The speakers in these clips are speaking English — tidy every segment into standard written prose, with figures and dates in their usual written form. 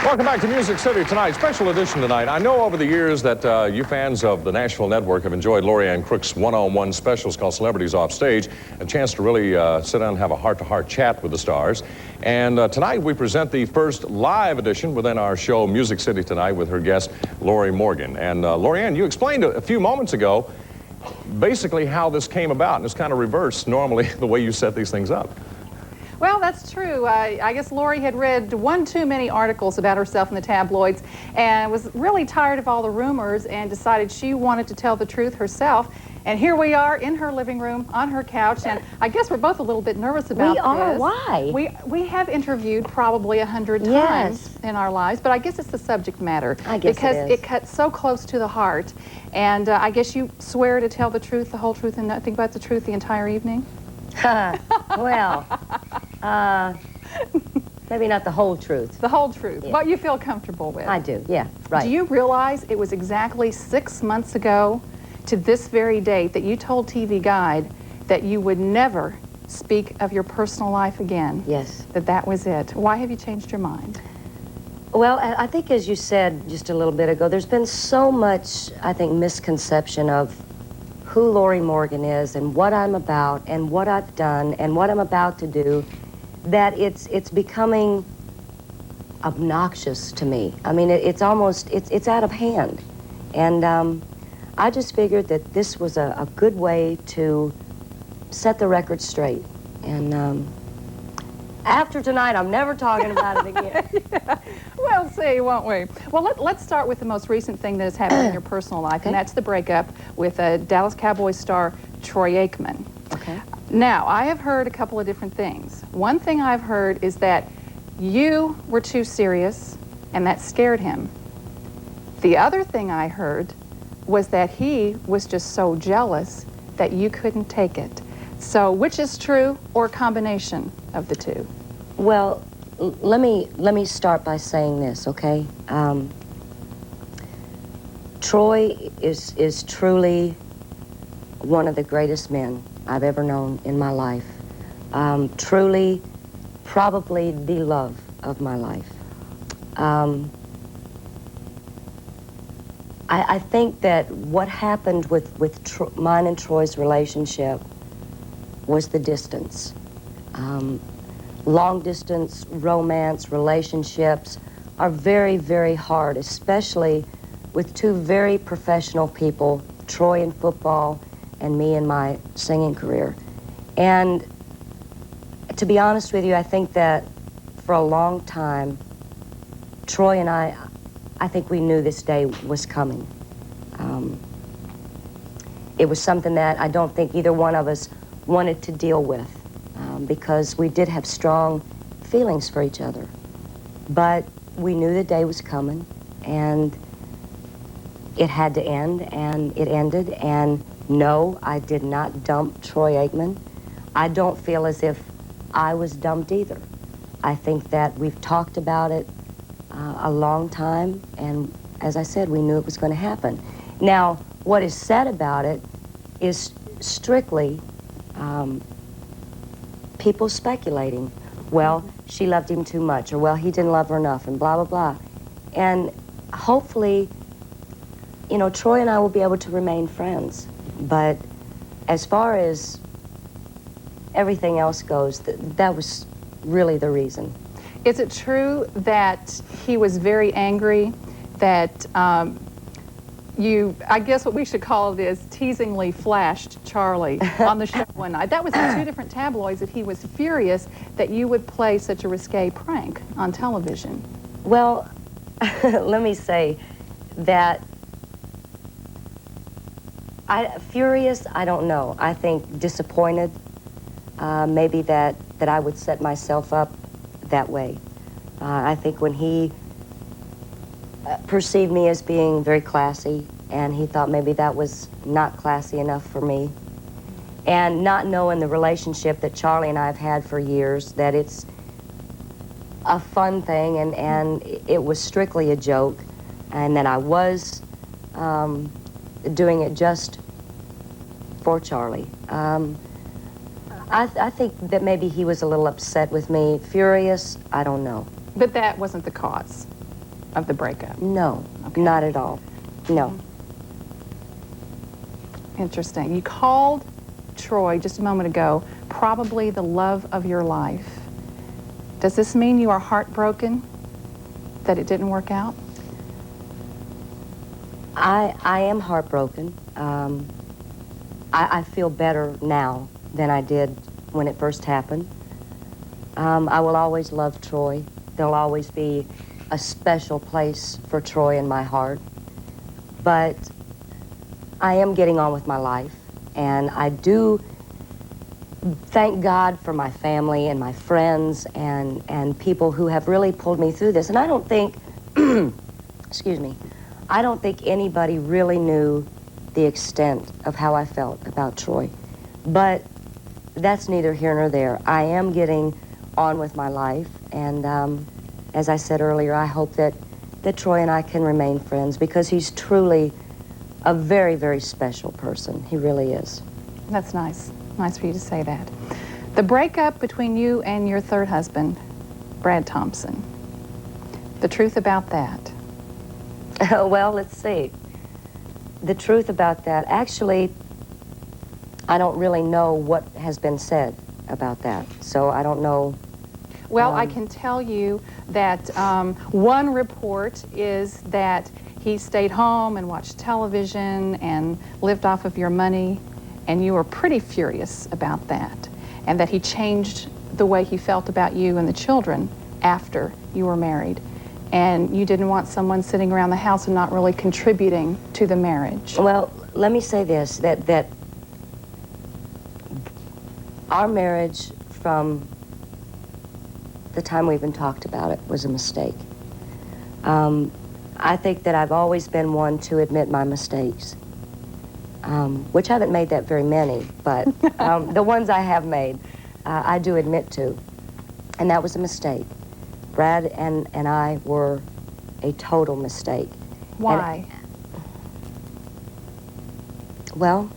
Welcome back to Music City Tonight. Special edition tonight. I know over the years that you fans of the Nashville Network have enjoyed Lorrie Ann Crook's one-on-one specials called Celebrities Off Stage, a chance to really sit down and have a heart-to-heart chat with the stars. And tonight we present the first live edition within our show Music City Tonight with her guest, Lorrie Morgan. And Lorrie Ann, you explained a few moments ago basically how this came about, and it's kind of reversed normally the way you set these things up. Well, that's true. I guess Lorrie had read one too many articles about herself in the tabloids and was really tired of all the rumors and decided she wanted to tell the truth herself. And here we are in her living room, on her couch, and I guess we're both a little bit nervous about this. We are? Why? We have interviewed probably 100 times in our lives, but I guess it's the subject matter. I guess because it is. it cuts so close to the heart. And I guess you swear to tell the truth, the whole truth, and nothing but the truth the entire evening? Well, maybe not the whole truth. The whole truth, Yeah. what you feel comfortable with. I do, yeah, right. Do you realize it was exactly 6 months ago to this very date that you told TV Guide that you would never speak of your personal life again? Yes. That was it. Why have you changed your mind? Well, I think as you said just a little bit ago, there's been so much, I think, misconception of who Lorrie Morgan is and what I'm about and what I've done and what I'm about to do, that it's becoming obnoxious to me. I mean, it's almost, it's out of hand. And I just figured that this was a good way to set the record straight. And after tonight, I'm never talking about it again. Yeah. We'll see, won't we? Well, let's start with the most recent thing that has happened in your personal life, Okay. and that's the breakup with Dallas Cowboys star Troy Aikman. Okay. Now, I have heard a couple of different things. One thing I've heard is that you were too serious, and that scared him. The other thing I heard was that he was just so jealous that you couldn't take it. So, which is true, or a combination of the two? Well, let me start by saying this, okay? Troy is truly one of the greatest men I've ever known in my life. Truly, probably the love of my life. I think that what happened with mine and Troy's relationship was the distance. Long-distance romance relationships are very, very hard, especially with two very professional people, Troy in football and me in my singing career. And to be honest with you, I think that for a long time, Troy and I think we knew this day was coming. It was something that I don't think either one of us wanted to deal with. Because we did have strong feelings for each other. But we knew the day was coming, and it had to end, and it ended. And no, I did not dump Troy Aikman. I don't feel as if I was dumped either. I think that we've talked about it a long time, and as I said, we knew it was going to happen. Now, what is said about it is strictly people speculating. Well, she loved him too much, or well, he didn't love her enough, and blah, blah, blah. And hopefully, you know, Troy and I will be able to remain friends. But as far as everything else goes, that was really the reason. Is it true that he was very angry, that I guess what we should call it is teasingly flashed Charlie on the show one night? That was in two different tabloids, that he was furious that you would play such a risque prank on television. Well, let me say that furious, I don't know. I think disappointed, maybe that I would set myself up that way. I think when he perceived me as being very classy, and he thought maybe that was not classy enough for me. And not knowing the relationship that Charlie and I have had for years, that it's a fun thing, and it was strictly a joke, and that I was doing it just for Charlie. I think that maybe he was a little upset with me. Furious, I don't know. But that wasn't the cause. of the breakup? No, Okay. not at all. No. Interesting. You called Troy just a moment ago probably the love of your life. Does this mean you are heartbroken that it didn't work out? I am heartbroken. I feel better now than I did when it first happened. I will always love Troy. There'll always be a special place for Troy in my heart. But I am getting on with my life, and I do thank God for my family and my friends and people who have really pulled me through this. And I don't think, excuse me, I don't think anybody really knew the extent of how I felt about Troy. But that's neither here nor there. I am getting on with my life, and as I said earlier, I hope that Troy and I can remain friends, because he's truly a very, very special person. He really is. That's nice. Nice for you to say that. The breakup between you and your third husband, Brad Thompson. The truth about that. Well, let's see. The truth about that, actually, I don't really know what has been said about that, so I don't know. Well, I can tell you that one report is that he stayed home and watched television and lived off of your money, and you were pretty furious about that, and that he changed the way he felt about you and the children after you were married, and you didn't want someone sitting around the house and not really contributing to the marriage. Well, let me say this, that our marriage from the time we even talked about it was a mistake. I think that I've always been one to admit my mistakes, which I haven't made that very many, but the ones I have made, I do admit to, and that was a mistake. Brad and I were a total mistake. Why? Well,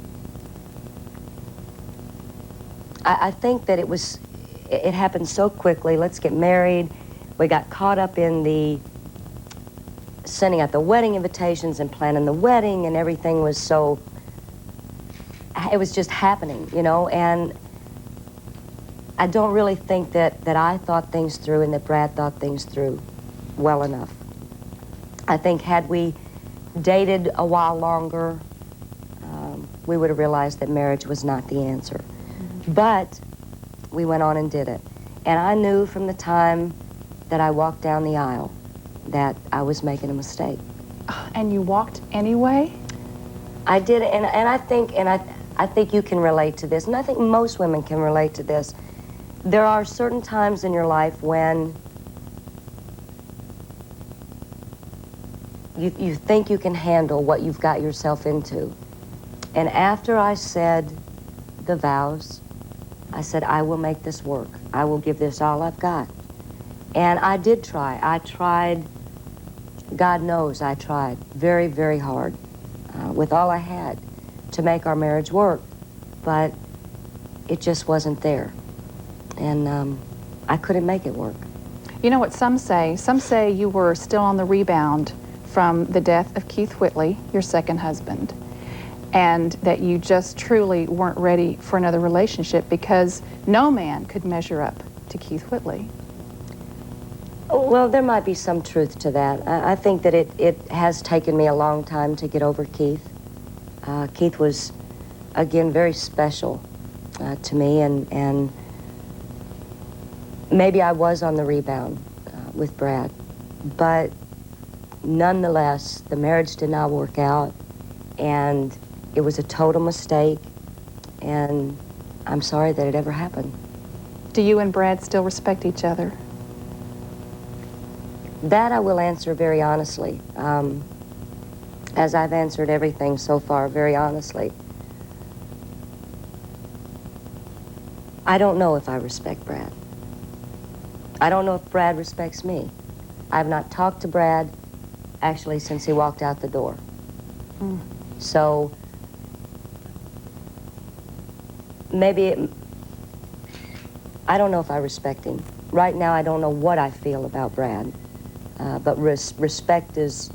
I think that it happened so quickly. Let's get married. We got caught up in the sending out the wedding invitations and planning the wedding, and everything was so, it was just happening, you know, and I don't really think that I thought things through and that Brad thought things through well enough. I think had we dated a while longer, we would have realized that marriage was not the answer. Mm-hmm. But we went on and did it. And I knew from the time that I walked down the aisle that I was making a mistake. And you walked anyway? I did, and I think you can relate to this, and I think most women can relate to this. There are certain times in your life when you think you can handle what you've got yourself into. And after I said the vows, I said, I will make this work. I will give this all I've got. And I did try. I tried, God knows I tried very, very hard with all I had to make our marriage work, but it just wasn't there. And I couldn't make it work. You know what some say? Some say you were still on the rebound from the death of Keith Whitley, your second husband, and that you just truly weren't ready for another relationship because no man could measure up to Keith Whitley. Well, there might be some truth to that. I think that it has taken me a long time to get over Keith. Keith was, again, very special to me, and maybe I was on the rebound with Brad, but nonetheless, the marriage did not work out, and it was a total mistake, and I'm sorry that it ever happened. Do you and Brad still respect each other? That I will answer very honestly, as I've answered everything so far, very honestly. I don't know if I respect Brad. I don't know if Brad respects me. I have not talked to Brad, actually, since he walked out the door. Mm. So, maybe I don't know if I respect him. Right now, I don't know what I feel about Brad. But respect is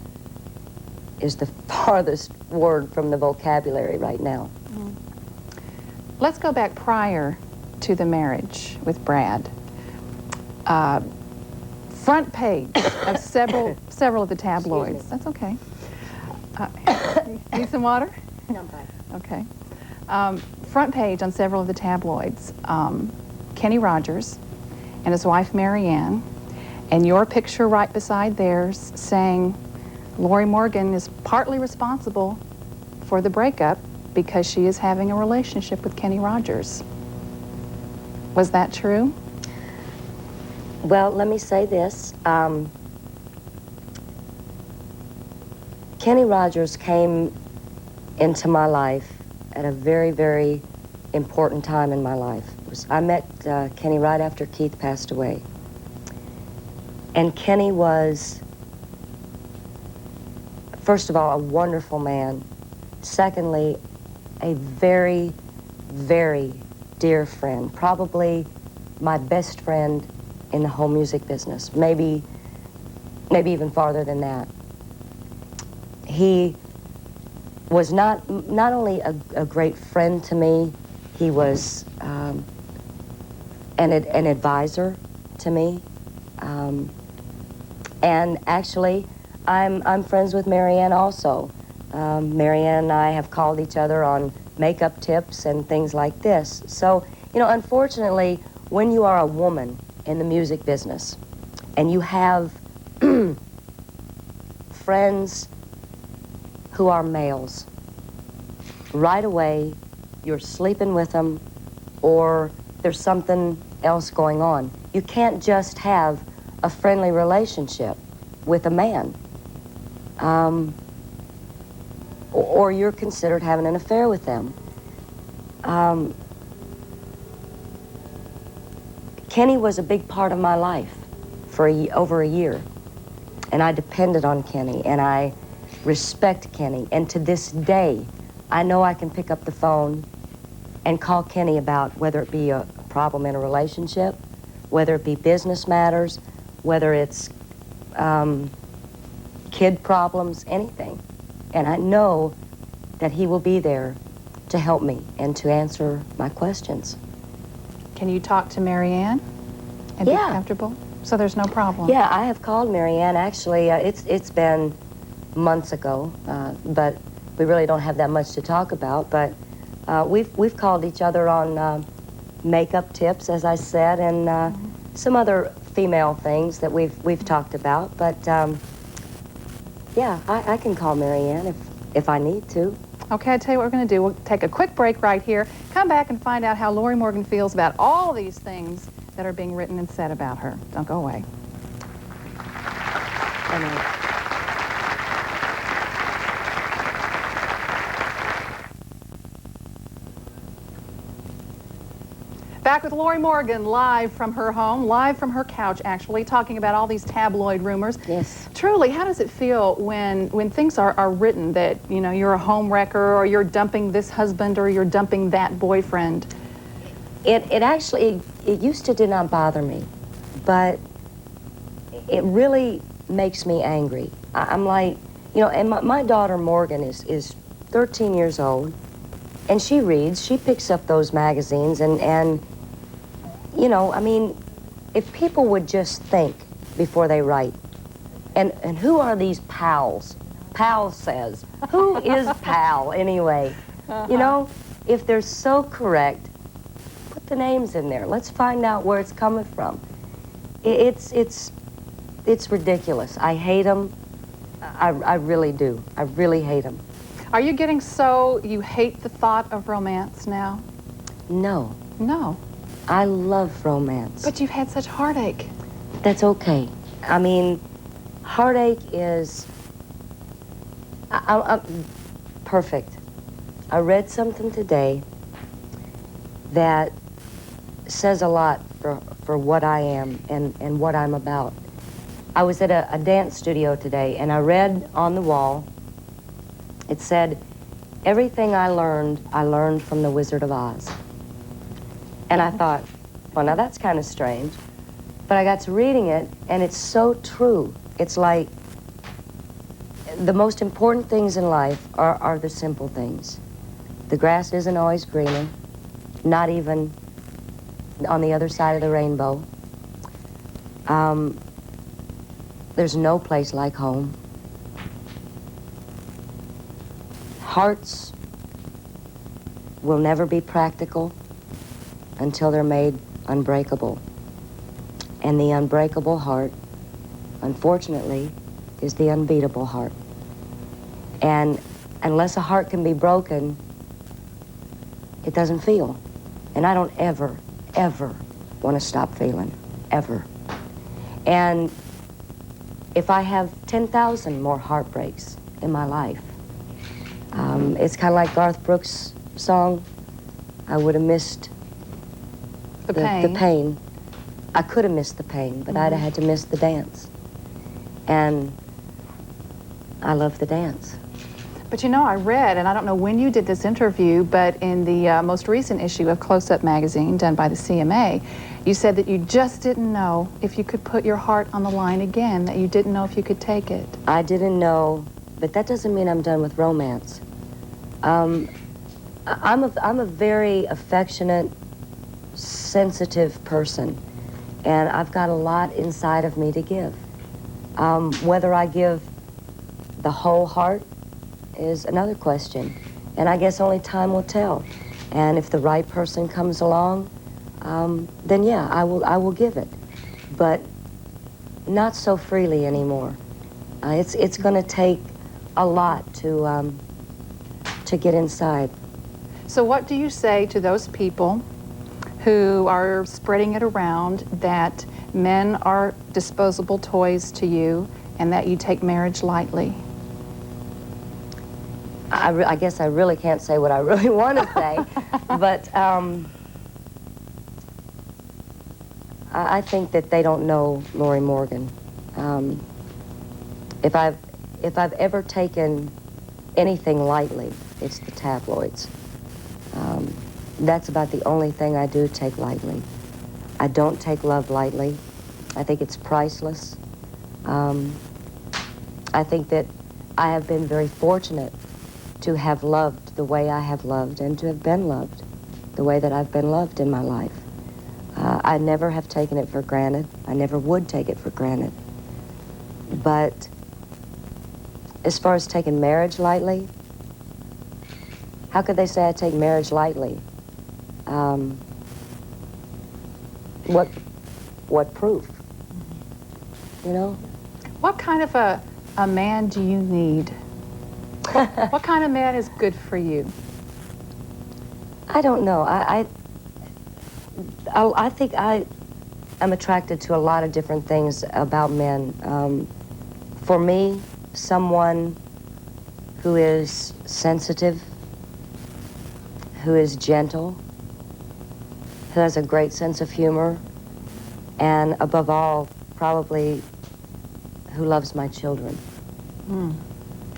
the farthest word from the vocabulary right now. Let's go back prior to the marriage with Brad. Front page of several of the tabloids. That's okay. Need some water? No, I'm fine. Okay. Front page on several of the tabloids. Kenny Rogers and his wife Marianne, and your picture right beside theirs saying Lorrie Morgan is partly responsible for the breakup because she is having a relationship with Kenny Rogers. Was that true? Well, let me say this. Kenny Rogers came into my life at a very, very important time in my life. I met Kenny right after Keith passed away. And Kenny was, first of all, a wonderful man. Secondly, a very, very dear friend. Probably my best friend in the whole music business. Maybe even farther than that. He was not only a great friend to me, he was an advisor to me. And actually, I'm friends with Marianne also. Marianne and I have called each other on makeup tips and things like this. So, you know, unfortunately, when you are a woman in the music business and you have friends who are males, right away you're sleeping with them or there's something else going on. You can't just have a friendly relationship with a man. Or you're considered having an affair with them. Kenny was a big part of my life for over a year. And I depended on Kenny, and I respect Kenny. And to this day, I know I can pick up the phone and call Kenny about whether it be a problem in a relationship, whether it be business matters, whether it's kid problems, anything. And I know that he will be there to help me and to answer my questions. Can you talk to Marianne and be comfortable? So there's no problem? Yeah, I have called Marianne. Actually, it's been months ago, but we really don't have that much to talk about. But we've called each other on makeup tips, as I said, and some other female things that we've talked about. But yeah, I can call Marianne if I need to. Okay, I'll tell you what we're going to do. We'll take a quick break right here, come back and find out how Lorrie Morgan feels about all these things that are being written and said about her. Don't go away. Back with Lorrie Morgan, live from her home, live from her couch, actually, talking about all these tabloid rumors. Yes. Truly, how does it feel when things are written that, you know, you're a home wrecker or you're dumping this husband or you're dumping that boyfriend? It actually used to did not bother me, but it really makes me angry. I'm like, you know, and my daughter Morgan is 13 years old, and she reads, she picks up those magazines, and you know, I mean, if people would just think before they write, and who are these pals? Pal says. Who is pal anyway? You know, if they're so correct, put the names in there. Let's find out where it's coming from. It's ridiculous. I hate them. I really do. I really hate them. Are you getting so you hate the thought of romance now? No. No. I love romance. But you've had such heartache. That's okay. I mean, heartache is perfect. I read something today that says a lot for what I am and what I'm about. I was at a dance studio today, and I read on the wall, it said, "Everything I learned from the Wizard of Oz." And I thought, well, now that's kind of strange. But I got to reading it, and it's so true. It's like the most important things in life are the simple things. The grass isn't always greener, not even on the other side of the rainbow. There's no place like home. Hearts will never be practical until they're made unbreakable. And the unbreakable heart, unfortunately, is the unbeatable heart. And unless a heart can be broken, it doesn't feel. And I don't ever, ever want to stop feeling, ever. And if I have 10,000 more heartbreaks in my life, it's kind of like Garth Brooks' song, I would have missed The pain. the pain. I could have missed the pain, but I'd have had to miss the dance. And I love the dance. But you know, I read, and I don't know when you did this interview, but in the most recent issue of Close Up magazine done by the CMA, you said that you just didn't know if you could put your heart on the line again, that you didn't know if you could take it. I didn't know, but that doesn't mean I'm done with romance. I'm a very affectionate, sensitive person, and I've got a lot inside of me to give. Whether I give the whole heart is another question, and I guess only time will tell. And if the right person comes along, then yeah, I will give it, but not so freely anymore. It's going to take a lot to get inside. So what do you say to those people who are spreading it around that men are disposable toys to you and that you take marriage lightly? I guess I really can't say what I really want to say, but I think that they don't know Lorrie Morgan. If I've ever taken anything lightly, it's the tabloids. That's about the only thing I do take lightly. I don't take love lightly. I think it's priceless. I think that I have been very fortunate to have loved the way I have loved and to have been loved the way that I've been loved in my life. I never have taken it for granted. I never would take it for granted. But as far as taking marriage lightly, how could they say I take marriage lightly? What proof? You know? What kind of a man do you need? What kind of man is good for you? I don't know. I think I am attracted to a lot of different things about men. For me, someone who is sensitive, who is gentle, who has a great sense of humor, and above all, probably who loves my children.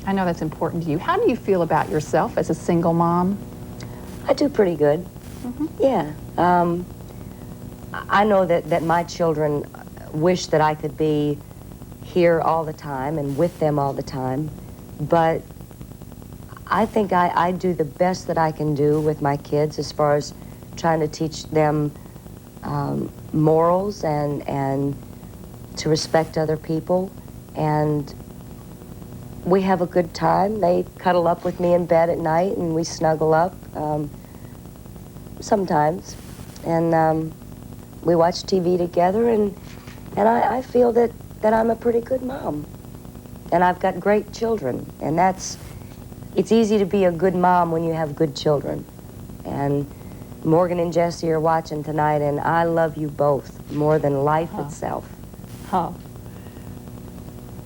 I know that's important to you. How do you feel about yourself as a single mom? I do pretty good. Yeah. I know that my children wish that I could be here all the time and with them all the time, but I think I do the best that I can do with my kids as far as trying to teach them morals and to respect other people, and we have a good time. They cuddle up with me in bed at night and we snuggle up sometimes, and we watch TV together, and I feel that I'm a pretty good mom, and I've got great children, and it's easy to be a good mom when you have good children. And Morgan and Jesse are watching tonight, and I love you both more than life itself.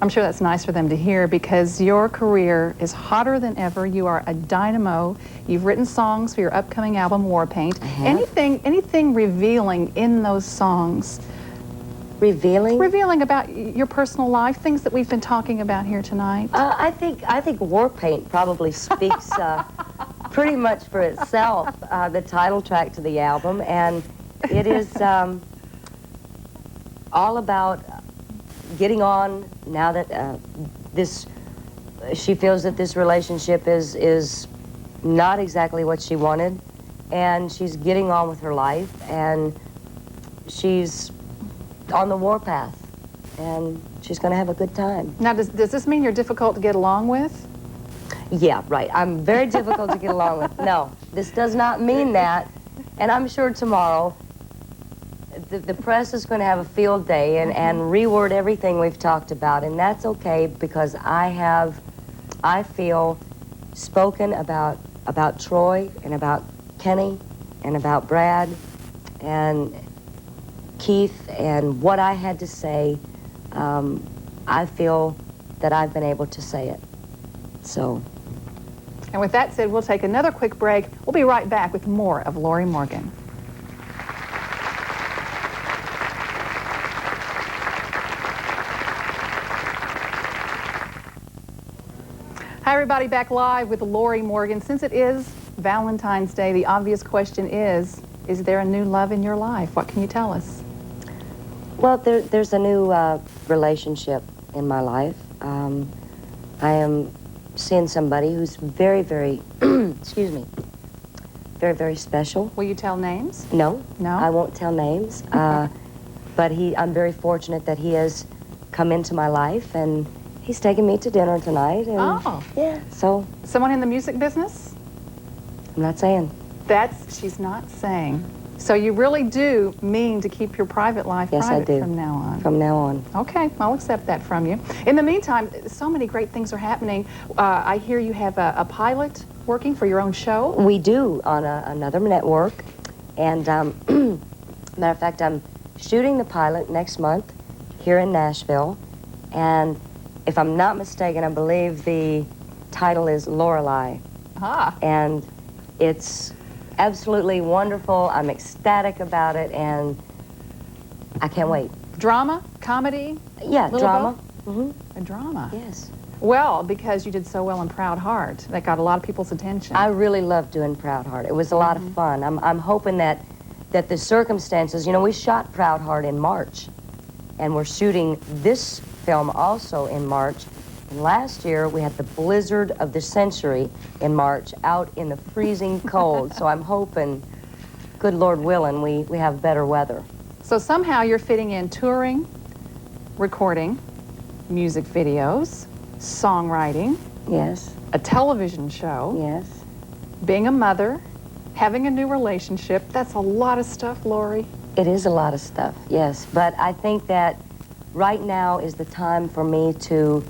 I'm sure that's nice for them to hear, because your career is hotter than ever. You are a dynamo. You've written songs for your upcoming album, Warpaint. I have. Anything revealing in those songs? Revealing? Revealing about your personal life, things that we've been talking about here tonight. I think Warpaint probably speaks pretty much for itself, the title track to the album, and it is all about getting on now that she feels that this relationship is not exactly what she wanted, and she's getting on with her life, and she's on the warpath, and she's going to have a good time. Now, does this mean you're difficult to get along with? Yeah, right. I'm very difficult to get along with. No, this does not mean that, and I'm sure tomorrow the press is going to have a field day and reword everything we've talked about, and that's okay, because I feel, spoken about Troy and about Kenny and about Brad and Keith and what I had to say. I feel that I've been able to say it. So. And with that said, we'll take another quick break. We'll be right back with more of Lorrie Morgan. Hi, everybody, back live with Lorrie Morgan. Since it is Valentine's Day, the obvious question is there a new love in your life? What can you tell us? Well, there's a new relationship in my life. I am seeing somebody who's very, very, excuse me, very, very special. Will you tell names? No. No? I won't tell names. But I'm very fortunate that he has come into my life, and he's taking me to dinner tonight. And Oh. yeah, so. Someone in the music business? I'm not saying. She's not saying. So you really do mean to keep your private life Yes, private I do. from now on? From now on. Okay, I'll accept that from you. In the meantime, so many great things are happening. I hear you have a pilot working for your own show. We do, on another network. And matter of fact, I'm shooting the pilot next month here in Nashville. And if I'm not mistaken, I believe the title is Lorelei. Ah. And it's absolutely wonderful. I'm ecstatic about it, and I can't wait. Drama? Comedy? Yeah, Little drama. both? A drama? Yes. Well, because you did so well in Proud Heart. That got a lot of people's attention. I really loved doing Proud Heart. It was a lot of fun. I'm hoping that the circumstances, you know, we shot Proud Heart in March, and we're shooting this film also in March. And last year, we had the blizzard of the century in March, out in the freezing cold. So I'm hoping, good Lord willing, we have better weather. So somehow you're fitting in touring, recording, music videos, songwriting, Yes, a television show, yes. being a mother, having a new relationship. That's a lot of stuff, Lorrie. It is a lot of stuff, yes. But I think that right now is the time for me to,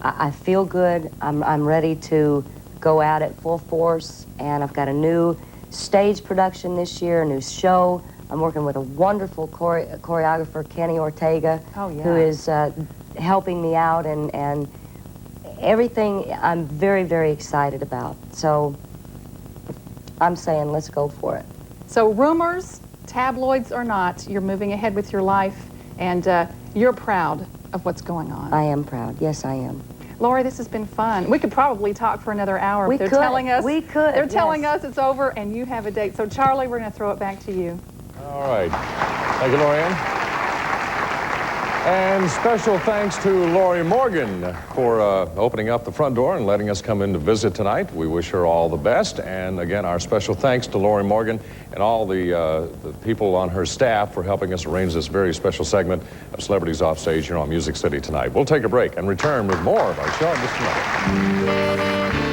I feel good. I'm ready to go out at full force, and I've got a new stage production this year, a new show. I'm working with a wonderful choreographer, Kenny Ortega, Oh, yeah. who is helping me out, and everything I'm very, very excited about. So I'm saying let's go for it. So rumors, tabloids or not, you're moving ahead with your life, and you're proud of what's going on. I am proud. Yes, I am. Lorrie, this has been fun. We could probably talk for another hour. We They're could. telling us We could, They're telling yes. us it's over and you have a date. So Charlie, we're going to throw it back to you. All right. Thank you, Lorianne. And special thanks to Lorrie Morgan for opening up the front door and letting us come in to visit tonight. We wish her all the best. And again, our special thanks to Lorrie Morgan and all the people on her staff for helping us arrange this very special segment of Celebrities Offstage here on Music City tonight. We'll take a break and return with more of our show in just a minute.